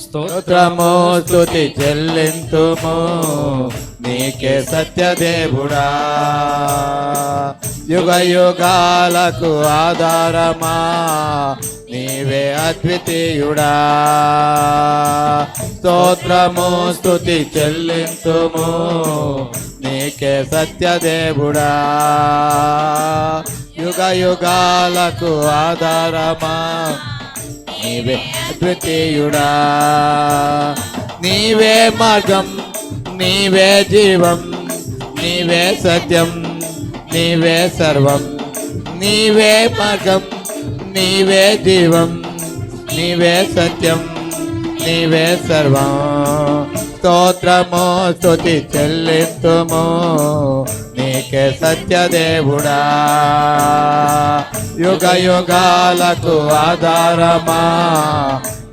స్తోత్రము స్తుతి చెల్లింతుము నీకే సత్యదేవుడా. యుగ యుగాలకు ఆధారమా నీవే అద్వితీయుడా. స్తోత్రము స్తుతి చెల్లింతుము నీకే సత్యదేవుడా. యుగ యుగాలకు ఆధారమా నీవే అద్వితీయుడా. నీవే మార్గం నీవే జీవం నీవే సత్యం నీవే సర్వం. నీవే మార్గం నీవే జీవం నీవే సత్యం నీవే సర్వం. స్తోత్రము స్తుతి చెల్లింతుము నీకే సత్యదేవుడా. యుగ యుగాలకు ఆధారమా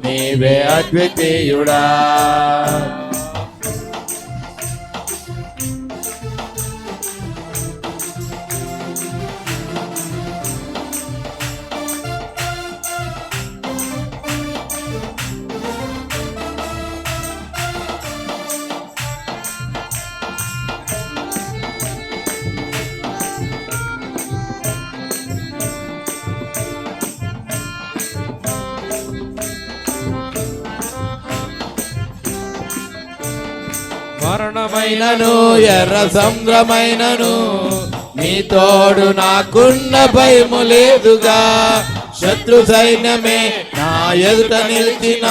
నీవే అద్వితీయుడా. మరణమైనను ఎర్ర సముద్రమైనను నీ తోడు నాకున్న భయము లేదుగా. శత్రు సైన్యమే నా ఎదుట నిలిచిన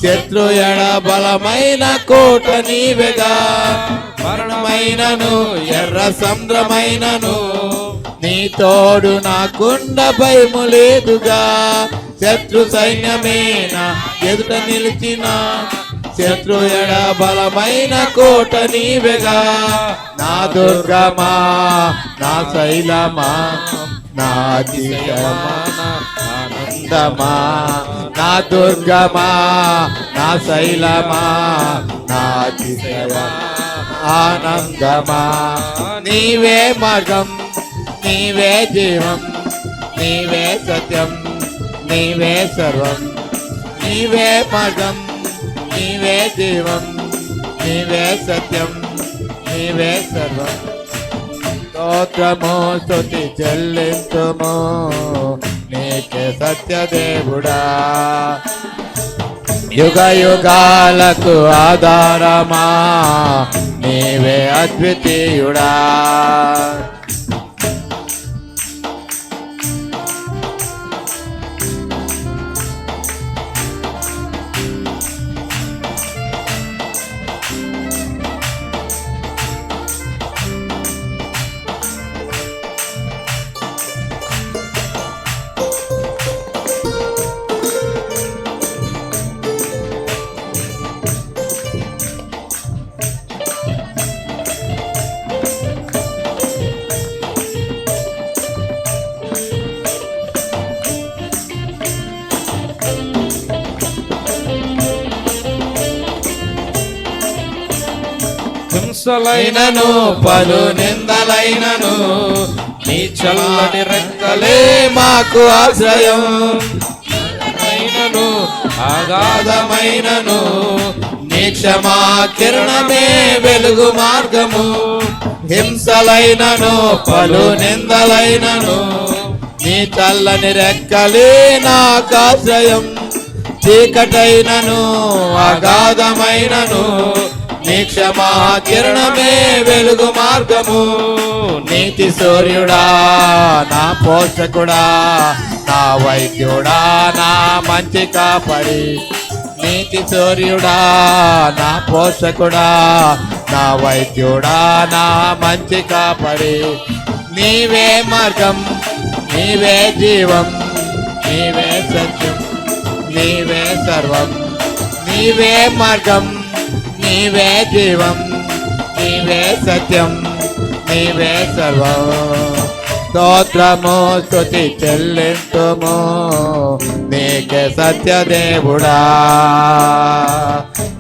శత్రు ఎడ బలమైన కోట నీవెగా. మరణమైనను ఎర్ర సముద్రమైనను నీ తోడు నాకున్న భయము లేదుగా. శత్రు సైన్యమే నా ఎదుట నిలిచిన శత్రు ఎడ బలమైన కోట నీవెగా. నా దుర్గమా నా శైలమా నా అతిశయమా ఆనందమా. నా దుర్గమా నా శైలమా నా అతిశయమా ఆనందమా. నీవే మార్గం నీవే జీవం నీవే సత్యం నీవే సర్వం. నీవే మార్గం నీవే జీవం నీవే సత్యం నీవే సర్వం. స్తోత్రము స్తుతి చెల్లింతుము నీకే సత్యదేవుడా. యుగ యుగాలకు ఆధారమా నీవే అద్వితీయుడా. హింసలైనను పలు నిందలైనను నీ చల్లని రెక్కలే మాకు ఆశ్రయం. ఆగాధమైనను నీ క్షమా కిరణమే వెలుగు మార్గము. హింసలైనను పలు నిందలైనను నీ చల్లని రెక్కలే నాకు ఆశ్రయం. చీకటైనను అగాధమైనను నీ క్షమా కిరణమే వెలుగు మార్గము. నీతి సూర్యుడా నా పోషకుడా నా వైద్యుడా నా మంచి కాపరి. నీతి సూర్యుడా నా పోషకుడా నా వైద్యుడా నా మంచి కాపరి. నీవే మార్గం నీవే జీవం నీవే సత్యం నీవే సర్వం. నీవే మార్గం నీవే జీవం నీవే సత్యం నీవే సర్వం. స్తోత్రము స్తుతి చెల్లింతుము నీకే సత్యదేవుడా.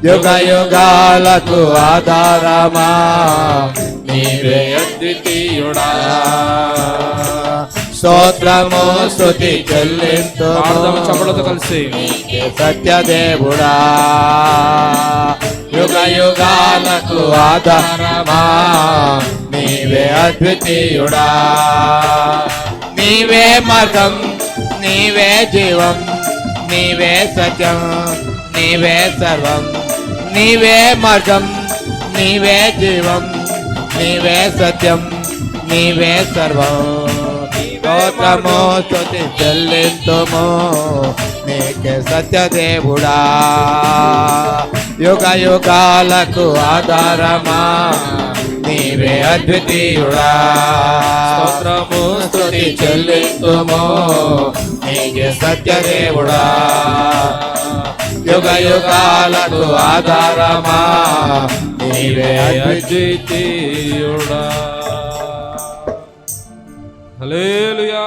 యుగ యుగాలకు ఆధారమా నీవే అద్వితీయుడా. స్తోత్రము స్తుతి చెల్లింతు పాడదాము చప్పలతో కలిసి. సత్య దేవుడా యుగ యుగాలకు ఆధారమా నీవే అద్వితీయుడా నీవే మార్గం నీవే జీవం నీవే సత్యం నీవే సర్వం నీవే మార్గం నీవే జీవం నీవే సత్యం నీవే సర్వం స్తోత్రము స్తుతి చెల్లింతుము నీకే సత్య దేవుడా యుగ యుగాలకు ఆధారమా నీవే అద్వితీయుడా స్తోత్రము స్తుతి చెల్లింతుము నీకే సత్య దేవుడా యుగ యుగాలకు ఆధారమా నీవే అద్వితీయుడా. హల్లెలూయా.